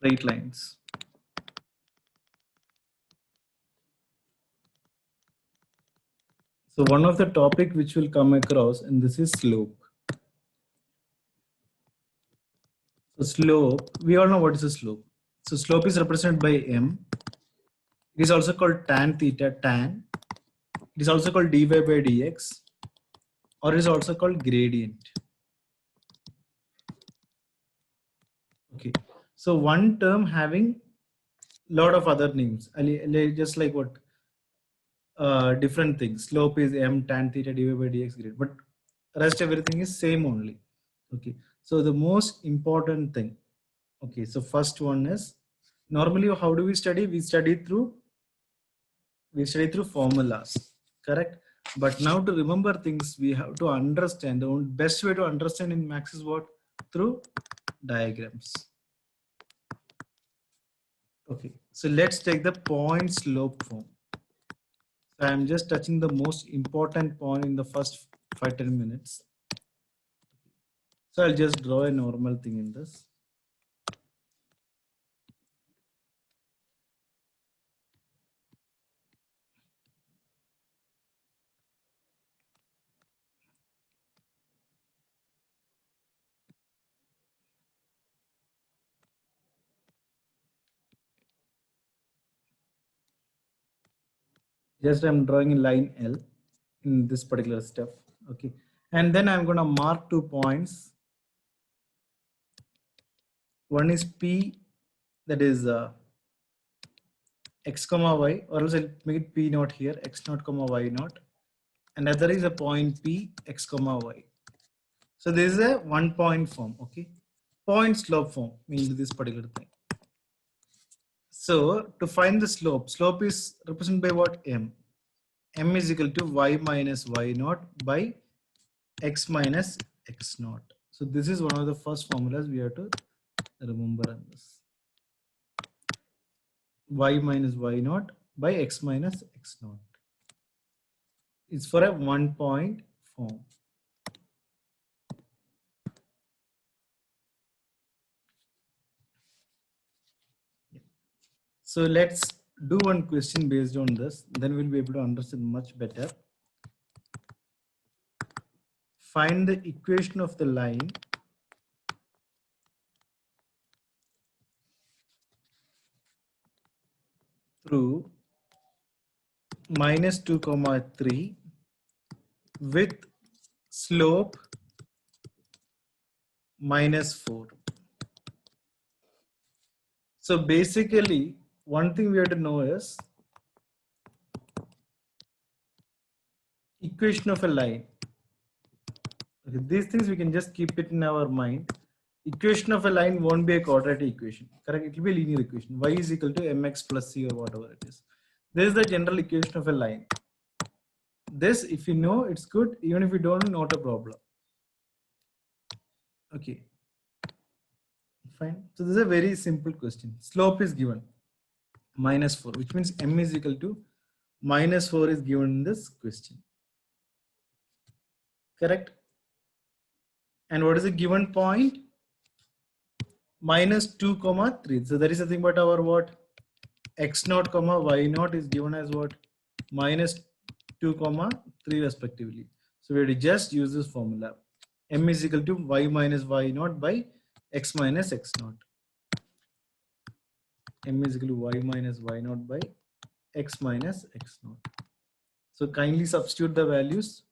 straight lines. So one of the topic which will come across, and this is slope. So slope, we all know what is a slope. So slope is represented by m. It is also called tan theta, tan. It is also called dy by dx, or it is also called gradient. Okay, so one term having lot of other names, just like what different things. Slope is m tan theta dy by dx gradient, but rest everything is same only. Okay, so the most important thing. Okay, so first one is, normally how do we study? We study through formulas, correct? But now to remember things, we have to understand. The best way to understand in maths is what? Through diagrams. Okay, so let's take the point slope form. So I'm just touching the most important point in the first 5-10 minutes. So I'll just draw a normal thing in this. Just I'm drawing a line L in this particular step. Okay, and then I'm going to mark 2 points. One is P, that is x comma y, or else I'll make it P naught here, x naught comma y naught. Another is a point P, x comma y. So this is a 1 point form. Okay, point slope form means this particular thing. So to find the slope, slope is represented by what? M. M is equal to y minus y naught by x minus x naught. So this is one of the first formulas we have to remember on this. Y minus y naught by x minus x naught. It's for a 1 point form. So let's do one question based on this, then we'll be able to understand much better. Find the equation of the line through minus 2 comma 3 with slope minus 4. So basically, one thing we have to know is equation of a line. Okay, these things we can just keep it in our mind. Equation of a line won't be a quadratic equation, correct? It will be a linear equation. Y is equal to mx plus c or whatever it is. This is the general equation of a line. This, if you know, it's good. Even if you don't, not a problem. Okay, fine. So this is a very simple question. Slope is given minus 4, which means m is equal to minus 4 is given in this question. Correct? And what is the given point? Minus 2 comma 3. So that is nothing but our what? X naught comma y naught is given as what? Minus 2 comma 3 respectively. So we have to just use this formula. M is equal to y minus y naught by x minus x naught. M is equal to y minus y naught by x minus x naught. So kindly substitute the values.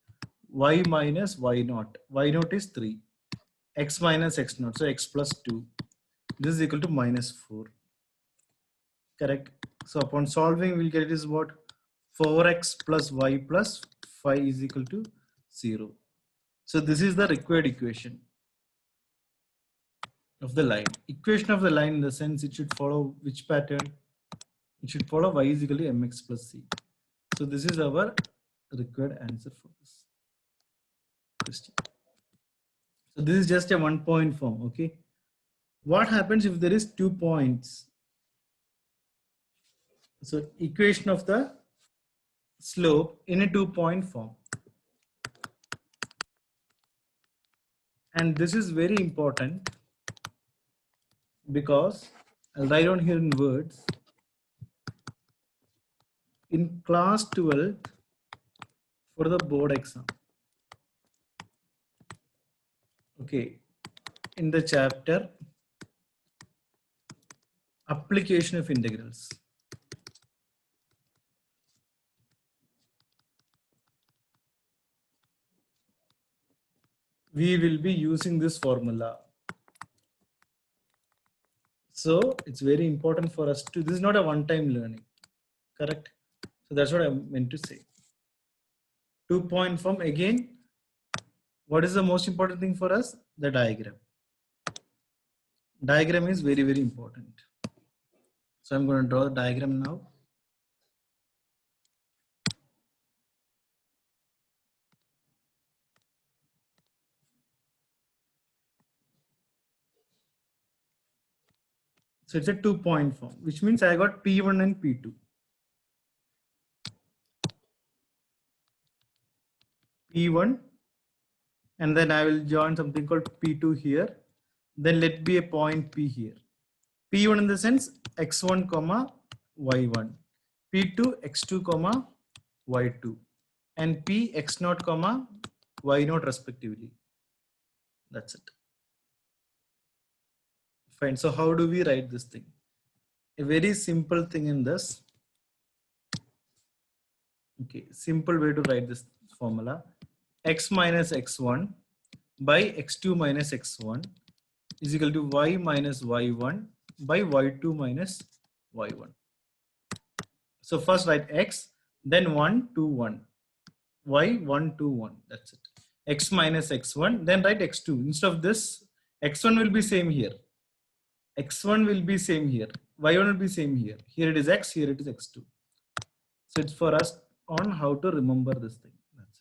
Y minus y naught. Y naught is 3. X minus x naught. So x plus 2. This is equal to minus 4. Correct. So upon solving, we'll get it is what? 4x plus y plus 5 is equal to 0. So this is the required equation of the line. Equation of the line in the sense it should follow which pattern? It should follow y is equal to mx plus c. So this is our required answer for this question. So this is just a 1 point form. Okay. What happens if there is 2 points? So equation of the slope in a 2 point form. And this is very important because I'll write down here in words. In class 12th for the board exam. Okay, in the chapter application of integrals. We will be using this formula. So it's very important for us to, this is not a one-time learning, correct? So that's what I meant to say. 2-point form again. What is the most important thing for us? The diagram. Diagram is very, very important. So I'm going to draw the diagram now. So it's a 2-point form, which means I got P1 and P2. P1, and then I will join something called P2 here. Then let be a point P here. P1 in the sense x1 comma y1, P2 x2 comma y2, and P x0 comma y0 respectively. That's it. Fine. So how do we write this thing? A very simple thing in this. Okay, simple way to write this formula. X minus x1 by x2 minus x1 is equal to y minus y1 by y2 minus y1. So first write x, then 1, 2, 1. Y 1, 2, 1. That's it. X minus x1, then write x2. Instead of this, x1 will be same here. X1 will be same here. Y1 will be same here. Here it is x, here it is x2. So it's for us on how to remember this thing. That's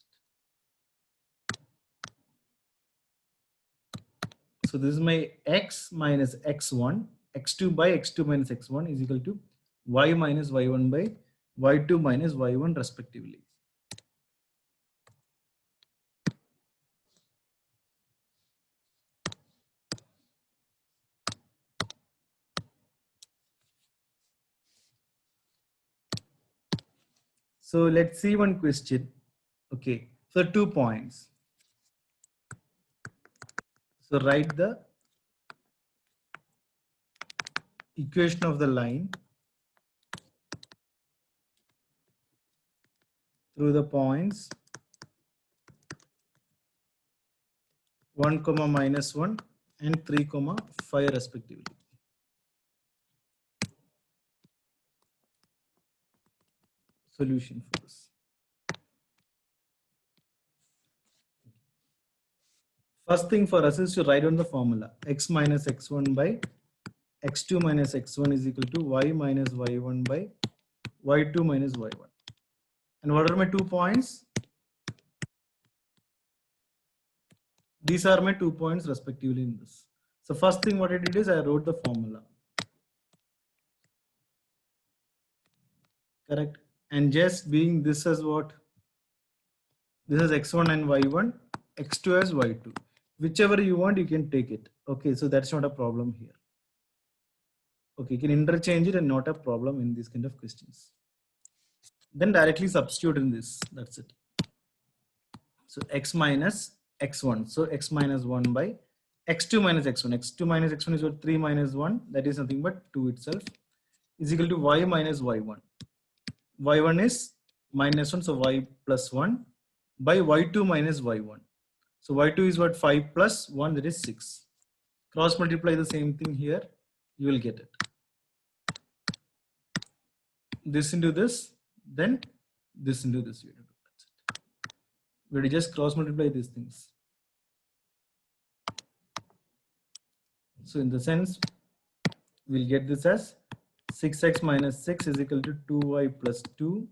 it. So this is my x minus x1, x2 by x2 minus x1 is equal to y minus y1 by y2 minus y1 respectively. So let's see one question. Okay, so 2 points. So write the equation of the line through the points 1 comma minus 1 and 3 comma 5 respectively. Solution for this. First thing for us is to write down the formula. X minus x1 by x2 minus x1 is equal to y minus y1 by y2 minus y1. And what are my 2 points? These are my 2 points respectively in this. So first thing what I did is I wrote the formula. Correct. And just being this as what? This is x1 and y1, x2 as y2. Whichever you want, you can take it. Okay, so that's not a problem here. Okay, you can interchange it and not a problem in these kind of questions. Then directly substitute in this. That's it. So x minus x1. So x minus 1 by x2 minus x1. x2 minus x1 is what? 3 minus 1. That is nothing but 2 itself. Is equal to y minus y1. Y1 is minus 1. So y plus 1 by y2 minus y1. So y2 is what? 5 plus 1, that is 6. Cross multiply the same thing here. You will get it. This into this, then this into this. That's it. We'll just cross multiply these things. So in the sense, we'll get this as 6x minus 6 is equal to 2y plus 2.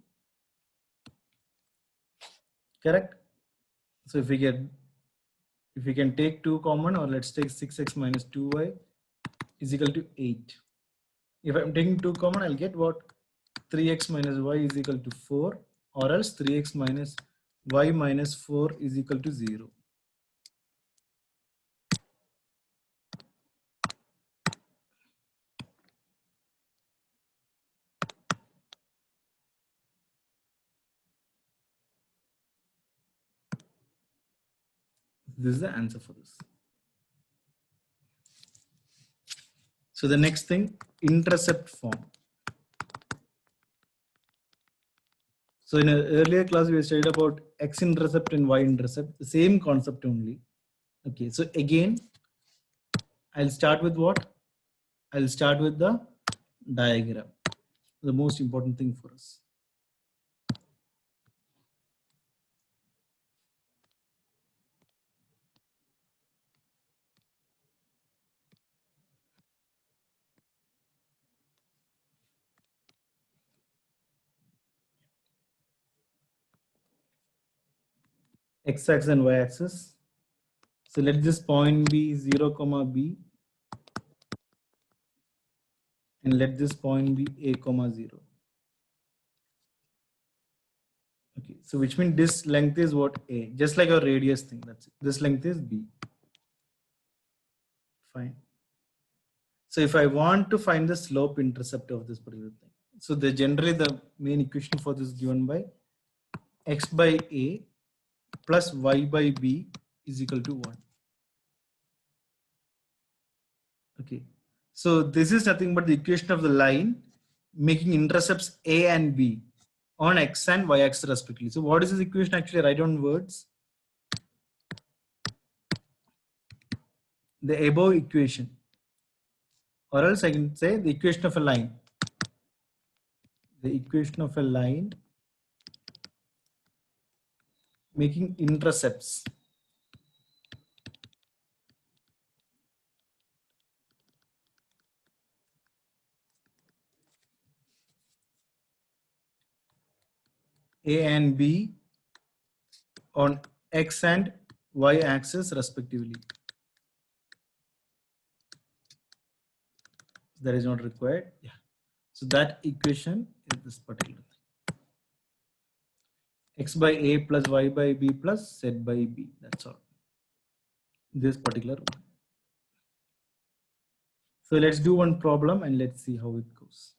Correct? So if we can take 2 common, or let's take 6x minus 2y is equal to 8. If I'm taking 2 common, I'll get what? 3x minus y is equal to 4, or else 3x minus y minus 4 is equal to 0. This is the answer for this. So the next thing, intercept form. So in an earlier class, we studied about x-intercept and y-intercept, the same concept only. Okay, so again, I'll start with what? I'll start with the diagram, the most important thing for us. X-axis and y-axis. So let this point be 0, comma b, and let this point be a, comma 0. Okay, so which means this length is what? A, just like a radius thing. That's it. This length is b. Fine. So if I want to find the slope intercept of this particular thing, so generally the main equation for this is given by x by a plus y by b is equal to 1. Okay, so this is nothing but the equation of the line making intercepts a and b on x and y axis respectively. So what is this equation? Actually, write down words. The above equation, or else I can say the equation of a line. The equation of a line making intercepts a and b on x and y axis respectively. That is not required. Yeah. So that equation is this particular thing. X by a plus y by b plus z by b. That's all. This particular one. So let's do one problem and let's see how it goes.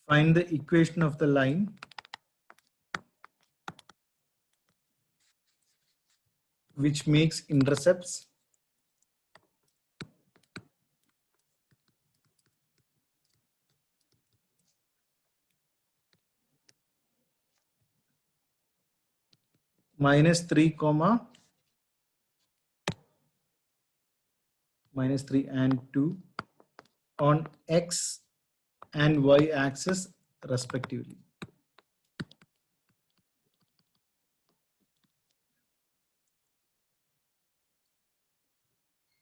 Find the equation of the line which makes intercepts minus 3 comma minus 3 and 2 on x and y axis respectively.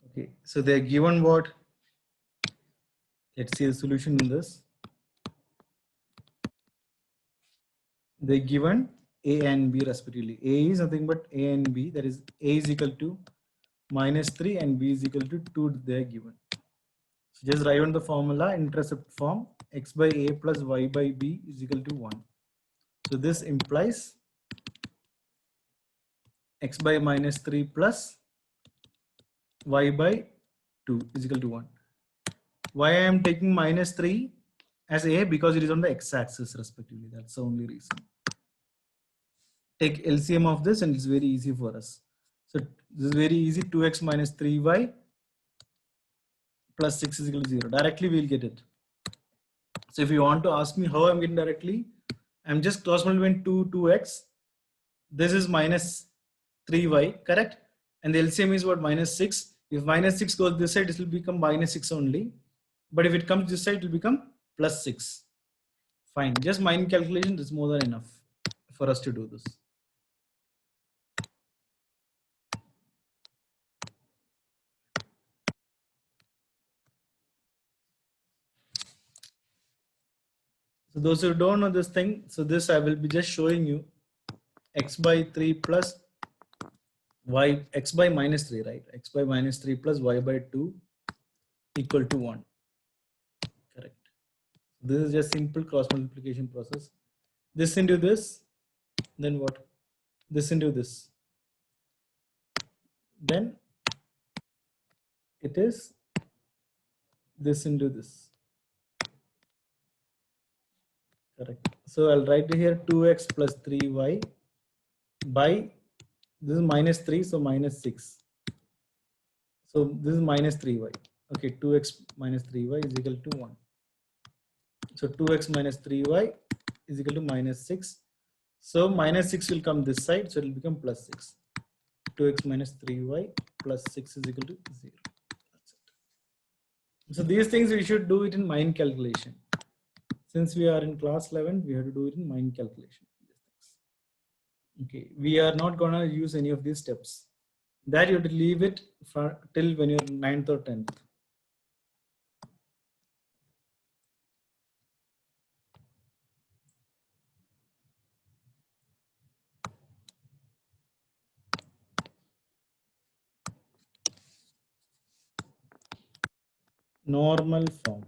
Okay, so they're given what? Let's see the solution in this. They're given a and b respectively. A is nothing but a and b, that is a is equal to minus 3 and b is equal to 2. They're given. So just write on the formula, intercept form, x by a plus y by b is equal to 1. So this implies x by minus 3 plus y by 2 is equal to 1. Why I am taking minus 3 as a? Because it is on the x-axis respectively. That's the only reason. Take LCM of this and it's very easy for us. So this is very easy. 2x minus 3y plus 6 is equal to 0. Directly we'll get it. So if you want to ask me how I'm getting directly, I'm just cross multiplying 2x. This is minus 3y, correct? And the LCM is what? Minus 6. If minus 6 goes this side, it will become minus 6 only. But if it comes this side, it will become plus 6. Fine. Just mind calculation is more than enough for us to do this. So those who don't know this thing, so this I will be just showing you x by 3 plus y, x by minus 3, right? X by minus 3 plus y by 2 equal to 1. Correct. This is just simple cross multiplication process. This into this, then what? This into this. Then it is this into this. Correct. So I'll write here 2x plus 3y by, this is minus 3, so minus 6. So this is minus 3y. Okay, 2x minus 3y is equal to 1. So 2x minus 3y is equal to minus 6. So minus 6 will come this side, so it will become plus 6. 2x minus 3y plus 6 is equal to 0. That's it. So these things we should do it in mind calculation. Since we are in class 11, we have to do it in mind calculation. Okay, we are not gonna use any of these steps. That you have to leave it for till when you're 9th or 10th. Normal form.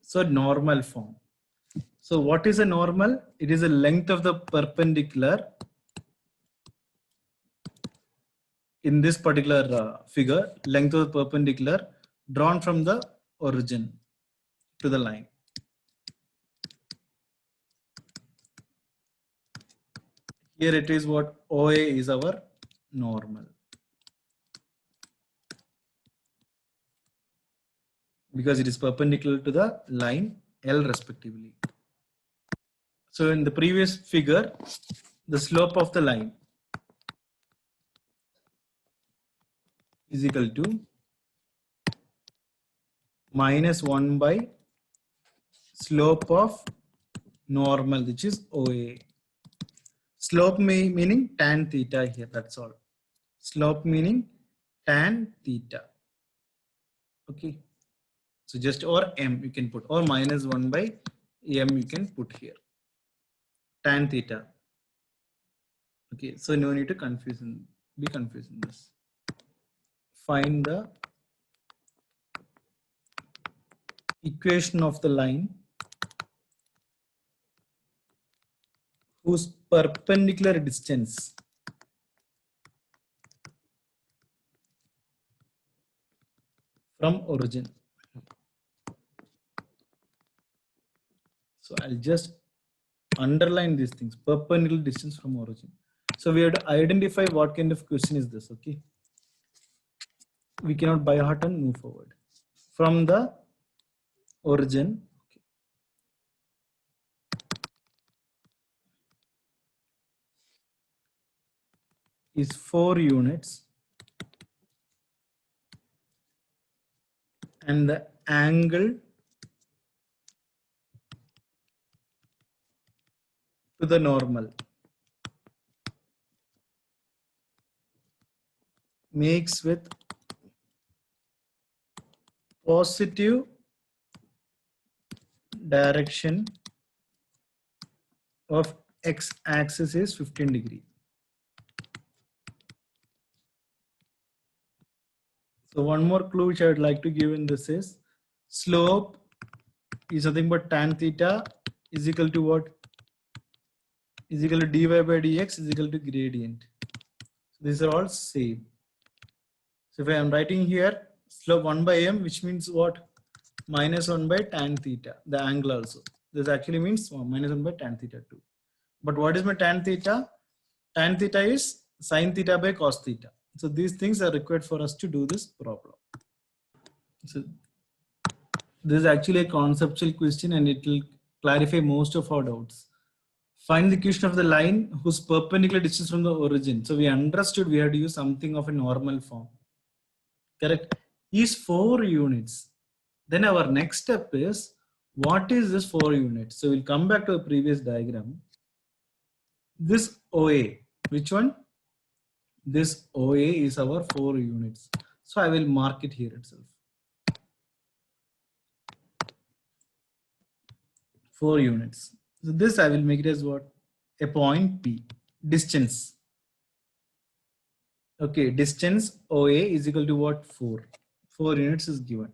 So normal form. So what is a normal? It is the length of the perpendicular in this particular figure, length of the perpendicular drawn from the origin to the line. Here it is what OA is our normal. Because it is perpendicular to the line L respectively. So in the previous figure, the slope of the line is equal to minus 1 by slope of normal, which is OA. Slope meaning tan theta here, that's all. Slope meaning tan theta. Okay. So just or m you can put, or minus 1 by m you can put here. Tan theta. Okay, so no need to be confused in this. Find the equation of the line whose perpendicular distance from origin. So I'll just underline these things, perpendicular distance from origin. So we have to identify what kind of question is this, okay? We cannot by heart and move forward. From the origin, okay, is 4 units and the angle to the normal makes with positive direction of x-axis is 15 degree. So one more clue which I would like to give in this is slope is nothing but tan theta is equal to what? Is equal to dy by dx is equal to gradient. So these are all same. So if I am writing here slope 1 by m, which means what? Minus 1 by tan theta, the angle also. This actually means minus 1 by tan theta 2. But what is my tan theta? Tan theta is sin theta by cos theta. So these things are required for us to do this problem. So this is actually a conceptual question and it will clarify most of our doubts. Find the equation of the line whose perpendicular distance from the origin. So we understood we have to use something of a normal form. Correct? Is 4 units. Then our next step is, what is this 4 units? So we'll come back to the previous diagram. This OA, which one? This OA is our 4 units. So I will mark it here itself. 4 units. So this I will make it as what? A point P. Distance. Okay, distance OA is equal to what? 4. 4 units is given.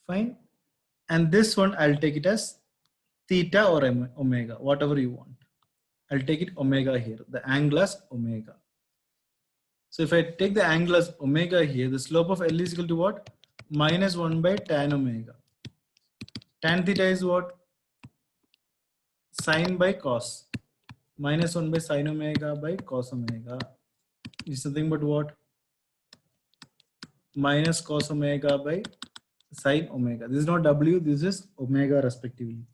Fine. And this one I'll take it as theta or omega, whatever you want. I'll take it omega here. The angle as omega. So if I take the angle as omega here, the slope of L is equal to what? Minus 1 by tan omega. Tan theta is what? Sin by cos. Minus 1 by sin omega by cos omega is nothing but what? Minus cos omega by sin omega. This is not W, this is omega respectively.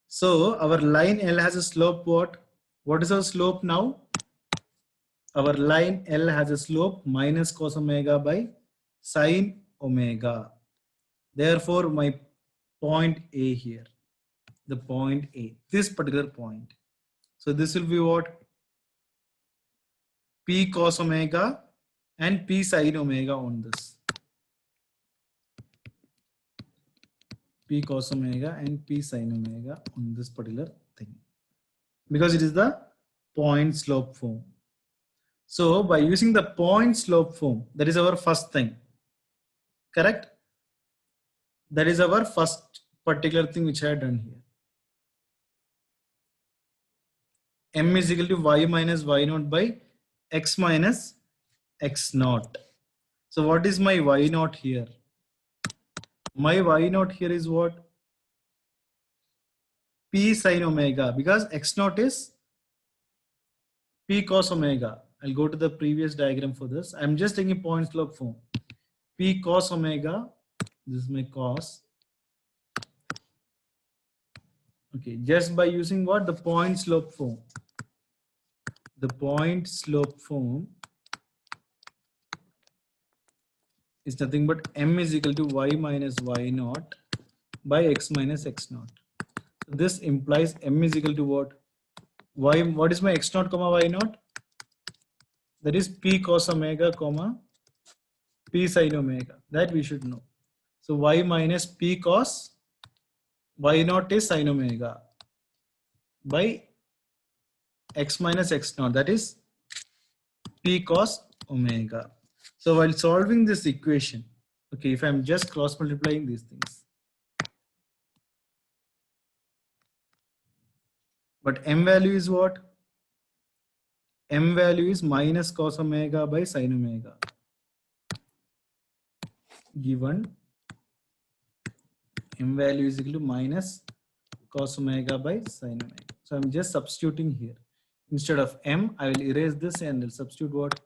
So our line L has a slope what? What is our slope now? Our line L has a slope minus cos omega by sin omega. Therefore, my point A here, the point A, this particular point. So this will be what? P cos omega and P sin omega on this. P cos omega and P sin omega on this particular thing. Because it is the point slope form. So by using the point slope form, that is our first thing. Correct? That is our first particular thing which I have done here. M is equal to y minus y naught by x minus x naught. So what is my y naught here? My y naught here is what? P sin omega, because x naught is P cos omega. I'll go to the previous diagram for this. I'm just taking point slope form. P cos omega, this is my cos. Okay, just by using what? The point slope form. The point slope form is nothing but M is equal to y minus y naught by x minus x naught. So this implies M is equal to what? Y, what is my x naught comma y naught? That is P cos omega comma P sin omega. That we should know. So y minus P cos y naught is sin omega by x minus x naught, that is P cos omega. So while solving this equation, okay, if I'm just cross multiplying these things, but M value is what? M value is minus cos omega by sin omega. Given M value is equal to minus cos omega by sin omega. So I'm just substituting here. Instead of M, I will erase this and I'll substitute what?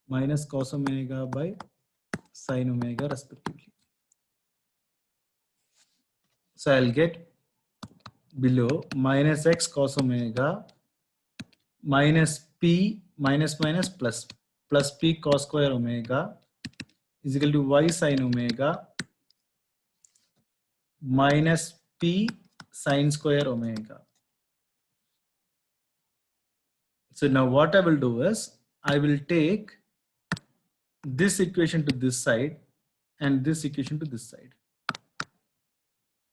Minus cos omega by sin omega respectively. So I'll get below minus x cos omega minus P minus minus plus P cos square omega is equal to y sin omega minus P sin square omega. So now what I will do is I will take this equation to this side and this equation to this side.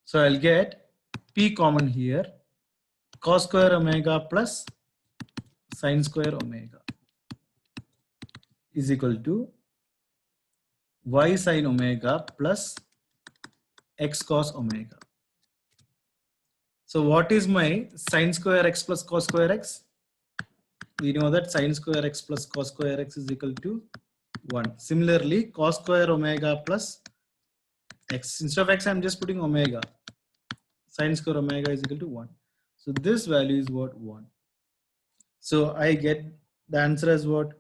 So I'll get P common here, cos square omega plus sin square omega is equal to y sin omega plus x cos omega. So what is my sin square x plus cos square x? We know that sin square x plus cos square x is equal to 1. Similarly, cos square omega plus x. Instead of x, I'm just putting omega. Sine square omega is equal to 1. So this value is what? 1. So I get the answer as what?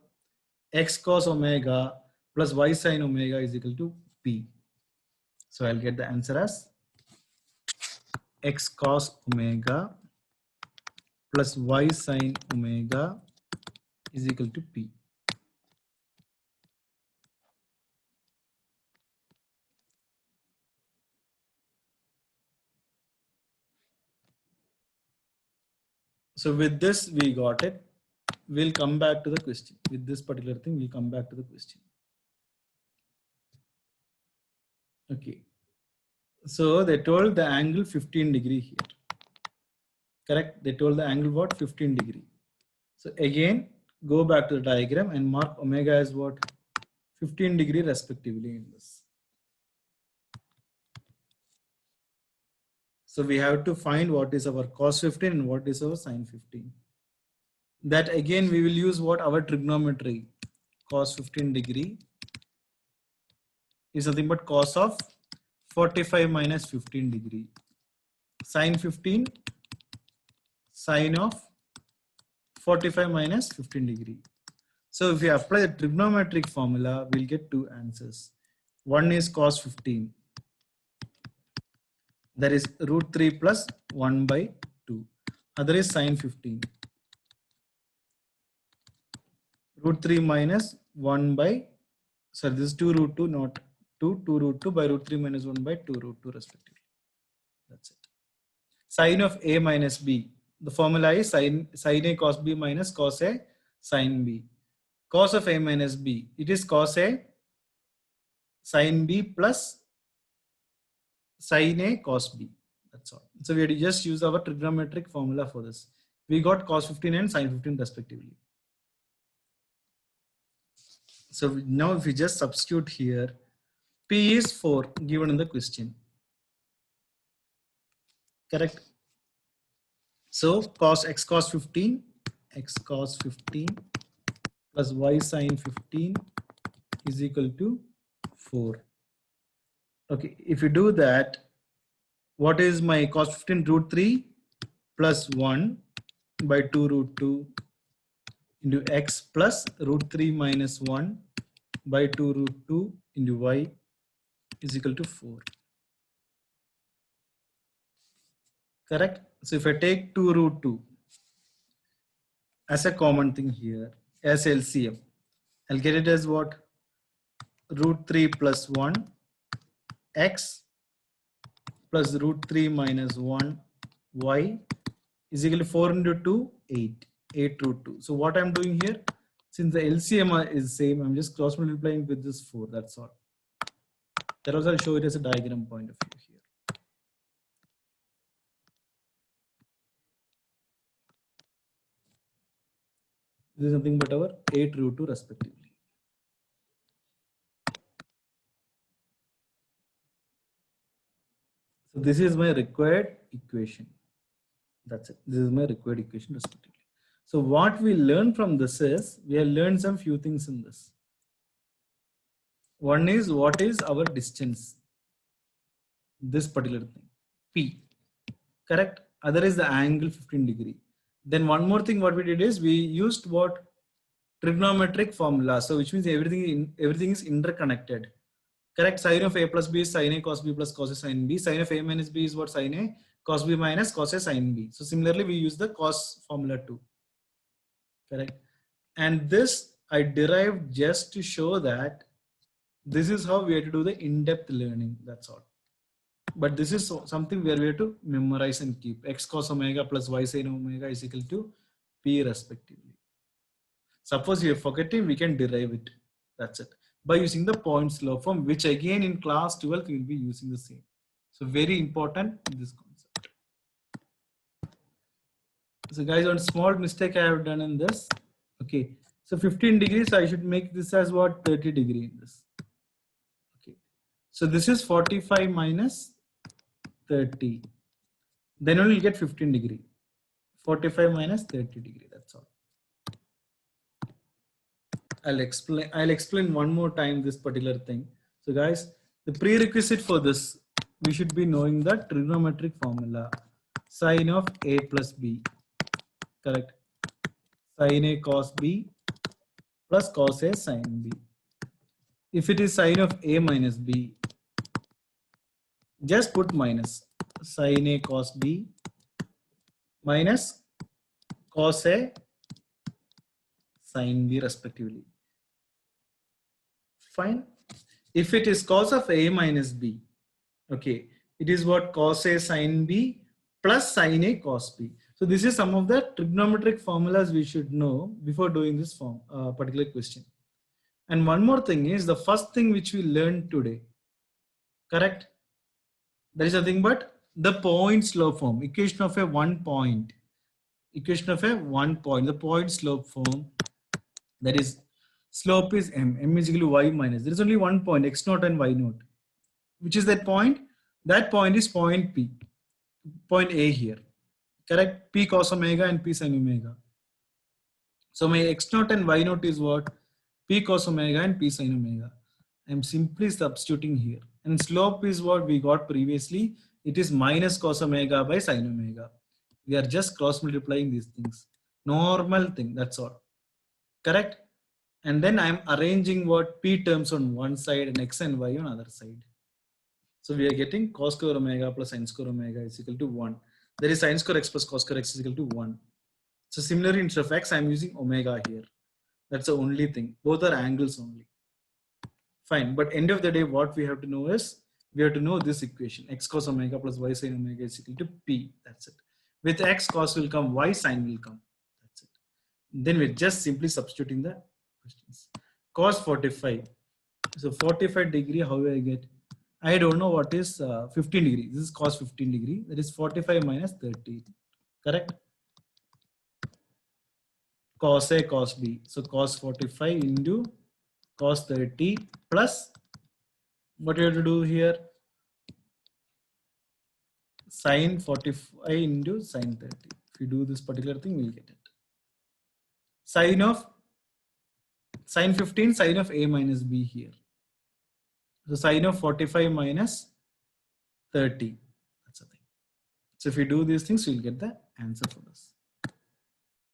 X cos omega plus y sine omega is equal to P. So I'll get the answer as X cos omega plus y sine omega is equal to P. So with this, we got it. We'll come back to the question. With this particular thing, we'll come back to the question. Okay. So they told the angle 15 degree here. Correct? They told the angle what? 15 degree. So again, go back to the diagram and mark omega as what? 15 degree respectively in this. So we have to find what is our cos 15 and what is our sin 15. That again, we will use what? Our trigonometry. Cos 15 degree is nothing but cos of 45 minus 15 degree. Sin 15, sine of 45 minus 15 degree. So if we apply the trigonometric formula, we'll get two answers. One is cos 15. That is root 3 plus 1 by 2. Other is sin 15. Root 3 minus 1 by, sorry, this is 2 root 2, not 2, 2 root 2 by root 3 minus 1 by 2 root 2 respectively. That's it. Sine of A minus B. The formula is sine A cos B minus cos A sin B. Cos of A minus B. It is cos A sin B plus sin A cos B. That's all. So we had to just use our trigonometric formula for this. We got cos 15 and sin 15 respectively. So now if we just substitute here, P is 4 given in the question. Correct? So cos x cos 15 plus y sin 15 is equal to 4. Okay, if you do that, what is my cos 15? Root 3 plus 1 by 2 root 2 into x plus root 3 minus 1 by 2 root 2 into y is equal to 4. Correct? So if I take 2 root 2 as a common thing here, as LCM, I'll get it as what? Root 3 plus 1 x plus root 3 minus 1 y is equal to 4 into 2, 8 root 2. So what I'm doing here, since the LCM is same, I'm just cross multiplying with this 4, that's all. That also I'll show it as a diagram point of view here. This is nothing but our 8 root 2 respectively. So this is my required equation. That's it. This is my required equation respectively. So what we learn from this is, we have learned some few things in this. One is, what is our distance? This particular thing, P. Correct? Other is the angle 15 degree. Then one more thing what we did is, we used what? Trigonometric formula. So which means everything is interconnected. Correct? Sine of A plus B is sine A cos B plus cos A sin B. Sine of A minus B is what? Sine A cos B minus cos A sin B. So similarly, we use the cos formula too. Correct? And this I derived just to show that this is how we have to do the in-depth learning. That's all. But this is something where we have to memorize and keep. X cos omega plus y sin omega is equal to P respectively. Suppose you are forgetting, we can derive it. That's it. By using the Points law form, which again in class 12 we will be using the same. So very important in this concept. So guys, one small mistake I have done in this. Okay. So 15 degrees, I should make this as what? 30 degree in this. Okay. So this is 45 minus 30. Then only you get 15 degree. 45 minus 30 degree. That's all. I'll explain one more time this particular thing. So guys, The prerequisite for this, we should be knowing the trigonometric formula. Sine of A plus B, correct? Sine A cos B plus cos A sine B. If it is sine of A minus B, just put minus. Sine A cos B minus cos A sine B respectively. Fine. If it is cos of A minus B, okay, it is what cos A sine B plus sine A cos B. So this is some of the trigonometric formulas we should know before doing this particular question. And one more thing is the first thing which we learned today, correct? There is nothing but the point slope form, equation of a 1 point. Equation of a 1 point, the point slope form, that is slope is m is equal to y minus, there is only 1 point, x naught and y naught. Which is that point? That point is point P, point A here, correct? P cos omega and P sin omega. So my x naught and y naught is what? P cos omega and P sin omega. I am simply substituting here. And slope is what we got previously. It is minus cos omega by sin omega. We are just cross multiplying these things. Normal thing, that's all. Correct? And then I am arranging what P terms on one side and x and y on other side. So we are getting cos square omega plus sin square omega is equal to 1. There is sin square x plus cos square x is equal to 1. So similarly, instead of x, I am using omega here. That's the only thing. Both are angles only. Fine. But end of the day, what we have to know is, we have to know this equation. X cos omega plus y sin omega is equal to P. That's it. With x, cos will come, y sin will come. That's it. Then we're just simply substituting the questions. Cos 45. So 45 degree, how do I get? I don't know what is 15 degree. This is cos 15 degree. That is 45 minus 30. Correct? Cos A cos B. So cos 45 into cos 30 plus what you have to do here? Sin 45 into sin 30. If you do this particular thing, we'll get it. Sin of sin 15, sin of A minus B here. So sin of 45 minus 30. That's the thing. So if you do these things, you'll get the answer for this.